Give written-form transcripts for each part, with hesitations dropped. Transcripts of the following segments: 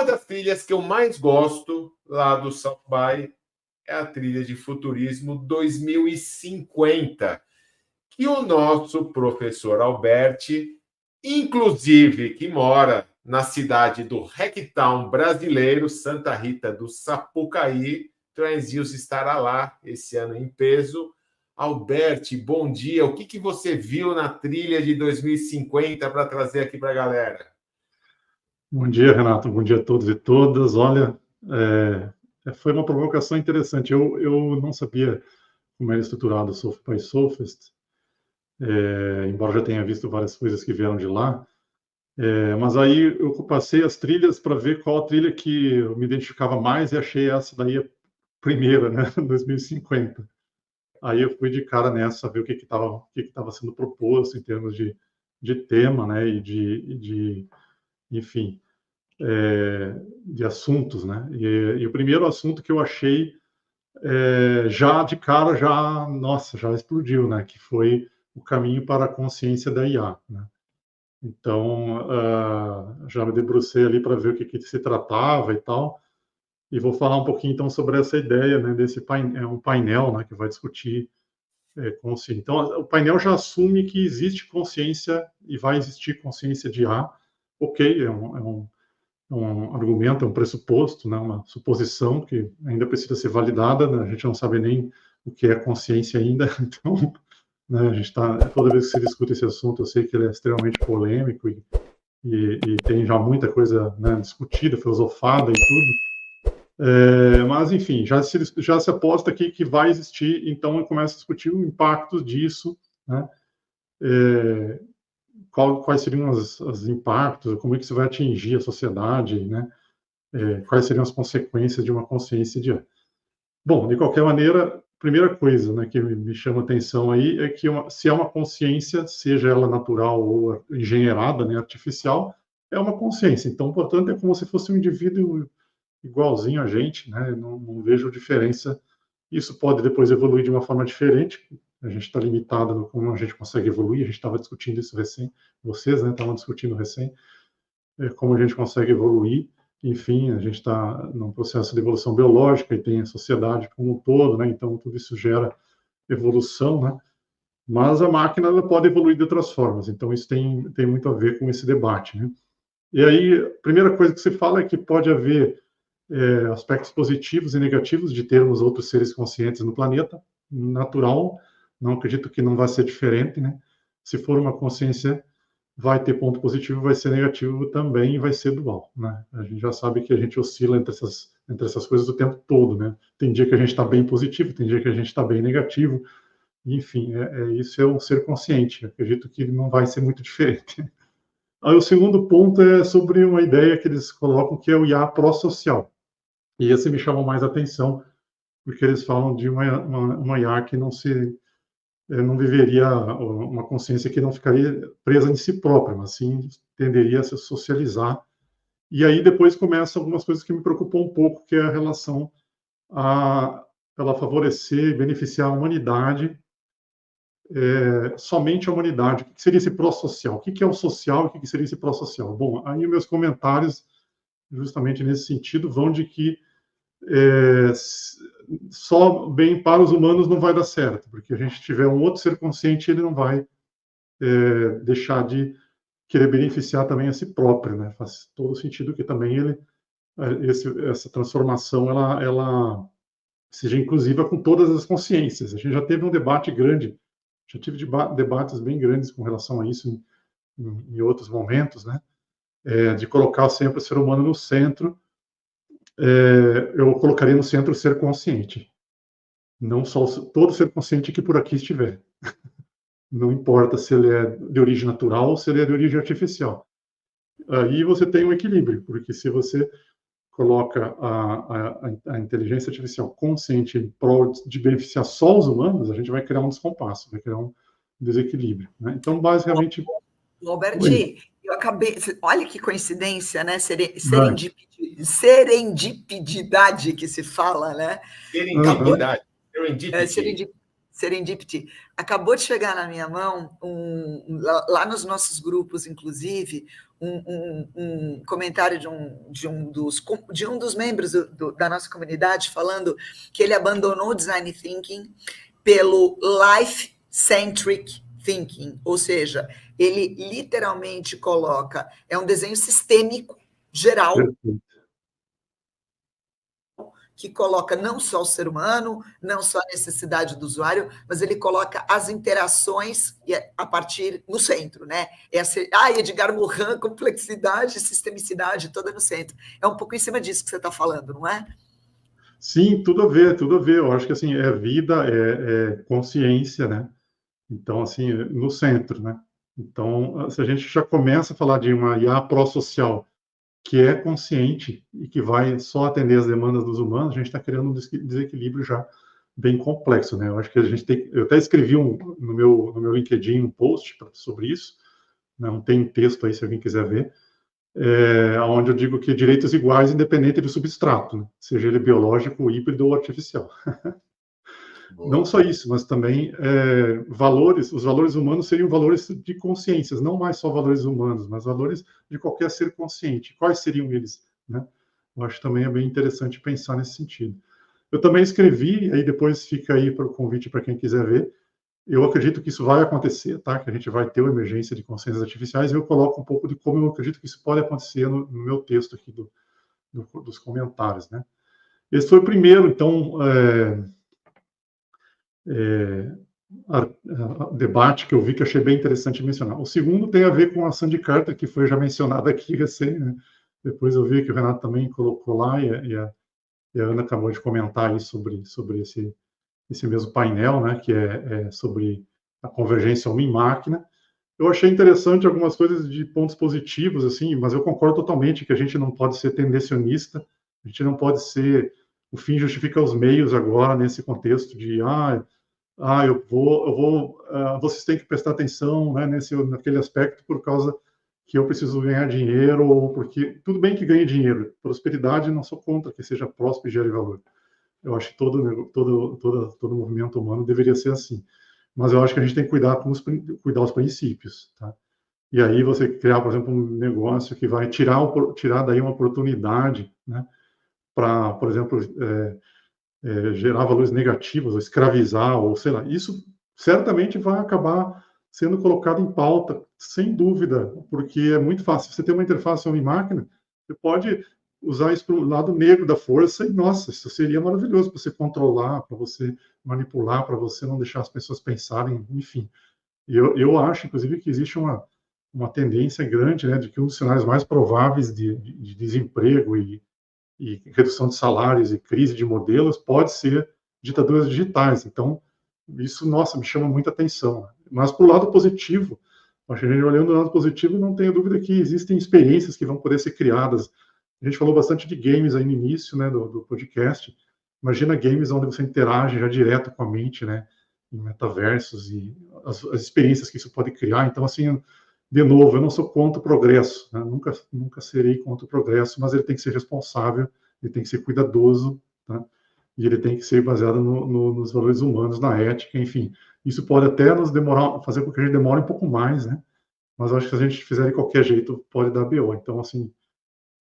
Uma das trilhas que eu mais gosto lá do South by é a trilha de Futurismo 2050, que o nosso professor Alberti, inclusive que mora na cidade do Hacktown brasileiro, Santa Rita do Sapucaí, Transnews estará lá esse ano em peso. Alberti, bom dia. O que você viu na trilha de 2050 para trazer aqui para a galera? Bom dia, Renato. Bom dia a todos e todas. Olha, foi uma provocação interessante. Eu não sabia como era estruturado o South by Southwest, embora já tenha visto várias coisas que vieram de lá. Mas aí eu passei as trilhas para ver qual a trilha que eu me identificava mais e achei essa daí a primeira, né, 2050. Aí eu fui de cara nessa, ver o que estava sendo proposto em termos de tema, né, enfim, de assuntos, né? E o primeiro assunto que eu achei já de cara, já explodiu, né? Que foi o caminho para a consciência da IA, né? Então, já me debrucei ali para ver o que se tratava e tal, e vou falar um pouquinho então sobre essa ideia, né? Desse um painel, né? Que vai discutir consciência. Então, o painel já assume que existe consciência e vai existir consciência de IA. Ok, é um argumento, é um pressuposto, né, uma suposição que ainda precisa ser validada, né, a gente não sabe nem o que é consciência ainda, então, né, a gente está, toda vez que se discute esse assunto, eu sei que ele é extremamente polêmico e tem já muita coisa, né, discutida, filosofada e tudo, mas, enfim, já se aposta aqui que vai existir, então começa a discutir o impacto disso, né, quais seriam os impactos, como é que isso vai atingir a sociedade, né? Quais seriam as consequências de uma consciência de... Bom, de qualquer maneira, primeira coisa, né, que me chama atenção aí é que se é uma consciência, seja ela natural ou engenheirada, né, artificial, é uma consciência. Então, portanto, é como se fosse um indivíduo igualzinho a gente, né? Não vejo diferença. Isso pode depois evoluir de uma forma diferente. A gente está limitado no como a gente consegue evoluir. A gente estava discutindo isso recém. Vocês, né, estavam discutindo recém como a gente consegue evoluir. Enfim, a gente está num processo de evolução biológica e tem a sociedade como um todo, né? Então tudo isso gera evolução, né? Mas a máquina ela pode evoluir de outras formas. Então isso tem muito a ver com esse debate, né? E aí, a primeira coisa que se fala é que pode haver aspectos positivos e negativos de termos outros seres conscientes no planeta, natural, não acredito que não vai ser diferente, né? Se for uma consciência, vai ter ponto positivo, vai ser negativo também e vai ser dual, né? A gente já sabe que a gente oscila entre essas coisas o tempo todo, né? Tem dia que a gente está bem positivo, tem dia que a gente está bem negativo, enfim, isso é um ser consciente, acredito que não vai ser muito diferente. Aí o segundo ponto é sobre uma ideia que eles colocam que é o IA pró-social. E esse me chamou mais atenção, porque eles falam de uma IA que não viveria uma consciência que não ficaria presa em si própria, mas sim tenderia a se socializar. E aí depois começam algumas coisas que me preocupam um pouco, que é a relação a ela favorecer e beneficiar a humanidade, somente a humanidade. O que seria esse pró-social? O que é o social e o que seria esse pró-social? Bom, aí meus comentários, justamente nesse sentido, vão de que só bem para os humanos não vai dar certo, porque a gente tiver um outro ser consciente, ele não vai deixar de querer beneficiar também a si próprio, né? Faz todo sentido que também essa transformação ela seja inclusiva com todas as consciências. A gente já teve um debate grande, já tive debates bem grandes com relação a isso em outros momentos, né? De colocar sempre o ser humano no centro. Eu colocaria no centro o ser consciente, não só todo ser consciente que por aqui estiver. Não importa se ele é de origem natural ou se ele é de origem artificial. Aí você tem um equilíbrio, porque se você coloca a inteligência artificial consciente em prol de beneficiar só os humanos, a gente vai criar um descompasso, vai criar um desequilíbrio, né? Então, basicamente... Alberti, eu acabei... Olha que coincidência, né? Serendipidade que se fala, né? Serendipidade. Serendipity. Acabou de chegar na minha mão, lá nos nossos grupos, inclusive, um comentário de um dos membros da nossa comunidade falando que ele abandonou o design thinking pelo life-centric thinking, ou seja, ele literalmente coloca, é um desenho sistêmico, geral, que coloca não só o ser humano, não só a necessidade do usuário, mas ele coloca as interações a partir no centro, né? Edgar Morin, complexidade, sistemicidade, toda no centro. É um pouco em cima disso que você está falando, não é? Sim, tudo a ver, tudo a ver. Eu acho que assim, é vida, é consciência, né? Então, assim, no centro, né? Então, se a gente já começa a falar de uma IA pró-social que é consciente e que vai só atender as demandas dos humanos, a gente está criando um desequilíbrio já bem complexo, né? Eu acho que a gente tem... Eu até escrevi no meu LinkedIn um post sobre isso, não tem texto aí se alguém quiser ver, onde eu digo que direitos iguais independente do substrato, né? Seja ele biológico, híbrido ou artificial. Não só isso, mas também os valores humanos seriam valores de consciências, não mais só valores humanos, mas valores de qualquer ser consciente. Quais seriam eles? Né? Eu acho que também é bem interessante pensar nesse sentido. Eu também escrevi, aí depois fica aí para o convite para quem quiser ver. Eu acredito que isso vai acontecer, tá? Que a gente vai ter uma emergência de consciências artificiais, e eu coloco um pouco de como eu acredito que isso pode acontecer no meu texto aqui dos comentários, né? Esse foi o primeiro, então... debate que eu vi que achei bem interessante mencionar. O segundo tem a ver com a Sandy Carter, que foi já mencionada aqui recém, né? Depois eu vi que o Renato também colocou lá, e a Ana acabou de comentar aí sobre esse mesmo painel, né? Que é sobre a convergência homem-máquina. Eu achei interessante algumas coisas de pontos positivos, assim, mas eu concordo totalmente que a gente não pode ser tendencionista, a gente não pode ser o fim justifica os meios agora nesse contexto de vocês têm que prestar atenção, né, naquele aspecto por causa que eu preciso ganhar dinheiro, ou porque tudo bem que ganhe dinheiro, prosperidade não sou contra que seja próspero e gere valor. Eu acho que todo movimento humano deveria ser assim, mas eu acho que a gente tem que cuidar os princípios, tá? E aí você criar, por exemplo, um negócio que vai tirar daí uma oportunidade, né, para, por exemplo, gerar valores negativos, ou escravizar, ou sei lá, isso certamente vai acabar sendo colocado em pauta, sem dúvida, porque é muito fácil. Você tem uma interface homem-máquina, você pode usar isso para o lado negro da força, e nossa, isso seria maravilhoso para você controlar, para você manipular, para você não deixar as pessoas pensarem, enfim. Eu acho, inclusive, que existe uma tendência grande, né, de que um dos cenários mais prováveis de desemprego e redução de salários e crise de modelos pode ser ditaduras digitais. Então, isso, nossa, me chama muita atenção. Mas, por lado positivo, acho que a gente olhando do lado positivo, não tenho dúvida que existem experiências que vão poder ser criadas. A gente falou bastante de games aí no início, né, do podcast. Imagina games onde você interage já direto com a mente, né, em metaversos, e as experiências que isso pode criar. Então, assim, de novo, eu não sou contra o progresso, né? Nunca serei contra o progresso, mas ele tem que ser responsável, ele tem que ser cuidadoso, tá? E ele tem que ser baseado nos valores humanos, na ética, enfim. Isso pode até fazer com que a gente demore um pouco mais, né? Mas eu acho que se a gente fizer de qualquer jeito, pode dar BO. Então, assim,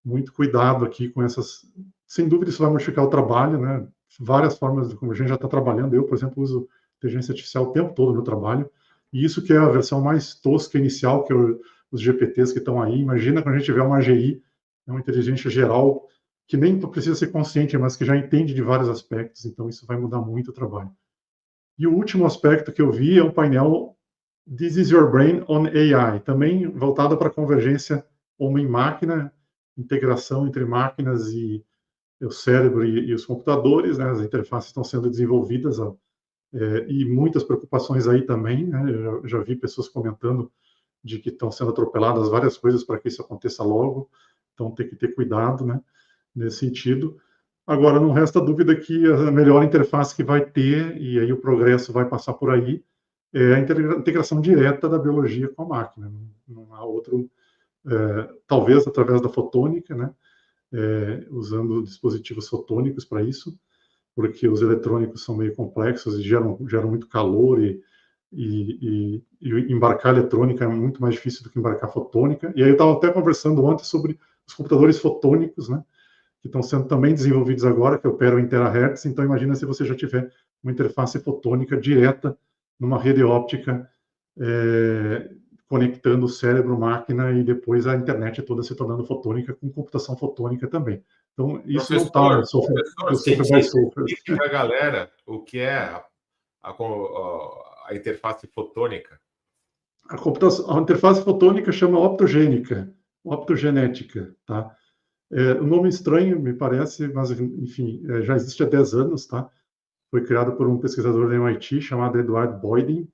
muito cuidado aqui com essas... Sem dúvida, isso vai modificar o trabalho, né? Várias formas de como a gente já está trabalhando. Eu, por exemplo, uso inteligência artificial o tempo todo no meu trabalho. E isso que é a versão mais tosca inicial, que os GPTs que estão aí. Imagina quando a gente tiver uma AGI, uma inteligência geral, que nem precisa ser consciente, mas que já entende de vários aspectos. Então, isso vai mudar muito o trabalho. E o último aspecto que eu vi é um painel This is Your Brain on AI, também voltado para a convergência homem-máquina, integração entre máquinas e o cérebro e os computadores, né? As interfaces estão sendo desenvolvidas, e muitas preocupações aí também, né? Eu já vi pessoas comentando de que estão sendo atropeladas várias coisas para que isso aconteça logo, então tem que ter cuidado, né, nesse sentido. Agora, não resta dúvida que a melhor interface que vai ter, e aí o progresso vai passar por aí, é a integração direta da biologia com a máquina. Não há outro, talvez através da fotônica, né, usando dispositivos fotônicos para isso, porque os eletrônicos são meio complexos e geram muito calor, e e embarcar eletrônica é muito mais difícil do que embarcar fotônica. E aí eu estava até conversando ontem sobre os computadores fotônicos, né, que estão sendo também desenvolvidos agora, que operam em terahertz. Então, imagina se você já tiver uma interface fotônica direta numa rede óptica, conectando o cérebro-máquina e depois a internet toda se tornando fotônica, com computação fotônica também. Então, isso não está no software by software. Explique para a galera o que é a interface fotônica. A interface fotônica chama optogenética, tá? Um nome estranho, me parece, mas, enfim, já existe há 10 anos, tá? Foi criado por um pesquisador da MIT chamado Edward Boydin.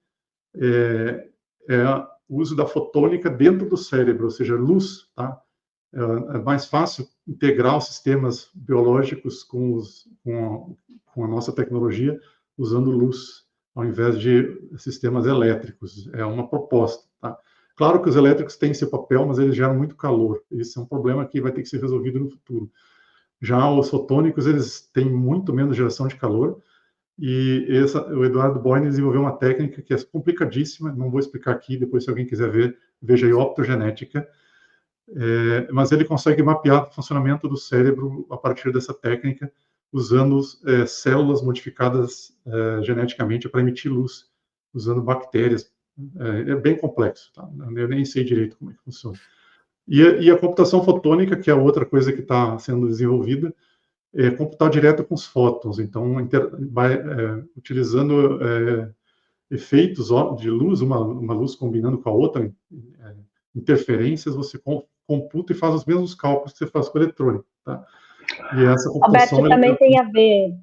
O uso da fotônica dentro do cérebro, ou seja, luz, tá? É mais fácil integrar os sistemas biológicos com a nossa tecnologia usando luz, ao invés de sistemas elétricos. É uma proposta, tá? Claro que os elétricos têm seu papel, mas eles geram muito calor. Esse é um problema que vai ter que ser resolvido no futuro. Já os fotônicos, eles têm muito menos geração de calor, e o Eduardo Boydin desenvolveu uma técnica que é complicadíssima, não vou explicar aqui, depois se alguém quiser ver, veja aí, optogenética, mas ele consegue mapear o funcionamento do cérebro a partir dessa técnica, usando células modificadas geneticamente para emitir luz, usando bactérias. É bem complexo, tá? Eu nem sei direito como é que funciona. E a computação fotônica, que é outra coisa que está sendo desenvolvida, é computar direto com os fótons. Então, utilizando efeitos de luz, uma luz combinando com a outra, interferências, você computa e faz os mesmos cálculos que você faz com o eletrônico, tá? E essa computação... Alberto, também tem a ver...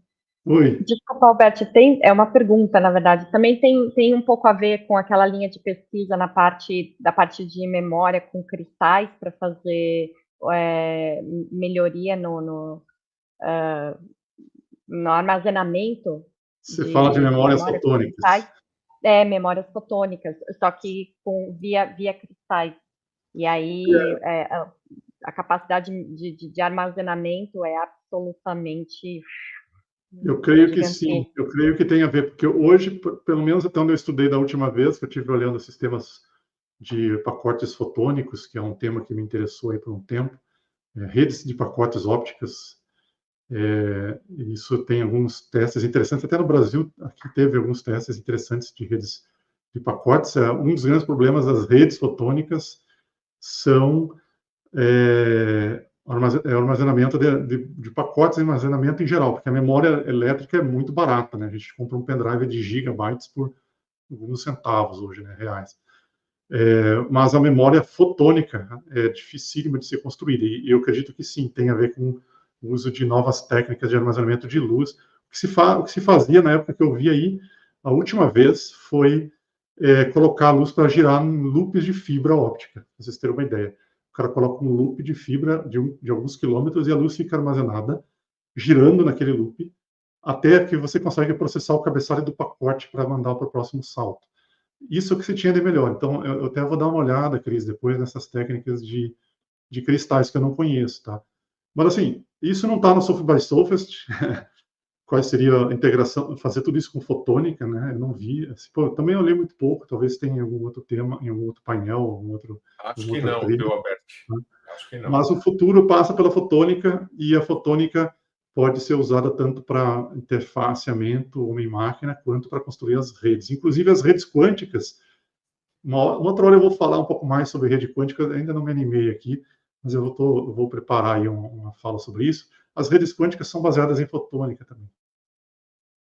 Oi. Desculpa, Alberto, é uma pergunta, na verdade. Também tem um pouco a ver com aquela linha de pesquisa da parte de memória com cristais para fazer melhoria no armazenamento. Você fala de memórias fotônicas. Memórias fotônicas, só que via cristais. E aí a capacidade de armazenamento é absolutamente... Eu creio que sim, eu creio que tem a ver, porque hoje, pelo menos até onde eu estudei da última vez, que eu estive olhando sistemas de pacotes fotônicos, que é um tema que me interessou aí por um tempo, redes de pacotes ópticas, isso tem alguns testes interessantes, até no Brasil, aqui teve alguns testes interessantes de redes de pacotes. Um dos grandes problemas das redes fotônicas são o armazenamento de pacotes de armazenamento em geral, porque a memória elétrica é muito barata, né? A gente compra um pendrive de gigabytes por alguns centavos hoje, né, reais. Mas a memória fotônica é dificílima de ser construída, e eu acredito que sim, tem a ver com o uso de novas técnicas de armazenamento de luz. O que se fazia na época que eu vi aí, a última vez, foi colocar a luz para girar em loops de fibra óptica, para vocês terem uma ideia. O cara coloca um loop de fibra de alguns quilômetros e a luz fica armazenada, girando naquele loop, até que você consegue processar o cabeçalho do pacote para mandar para o próximo salto. Isso é o que se tinha de melhor. Então, eu até vou dar uma olhada, Cris, depois nessas técnicas de cristais que eu não conheço, tá? Mas, assim, isso não está no Software by Software. Qual seria a integração, fazer tudo isso com fotônica, né? Eu não vi. Assim, também eu li muito pouco, talvez tenha em algum outro tema, em algum outro painel, algum outro... Acho que não, viu, Alberto? Acho que não. Mas o futuro passa pela fotônica, e a fotônica pode ser usada tanto para interfaceamento homem-máquina, quanto para construir as redes. Inclusive as redes quânticas. Uma outra hora eu vou falar um pouco mais sobre rede quântica, ainda não me animei aqui, mas eu vou preparar aí uma fala sobre isso. As redes quânticas são baseadas em fotônica também.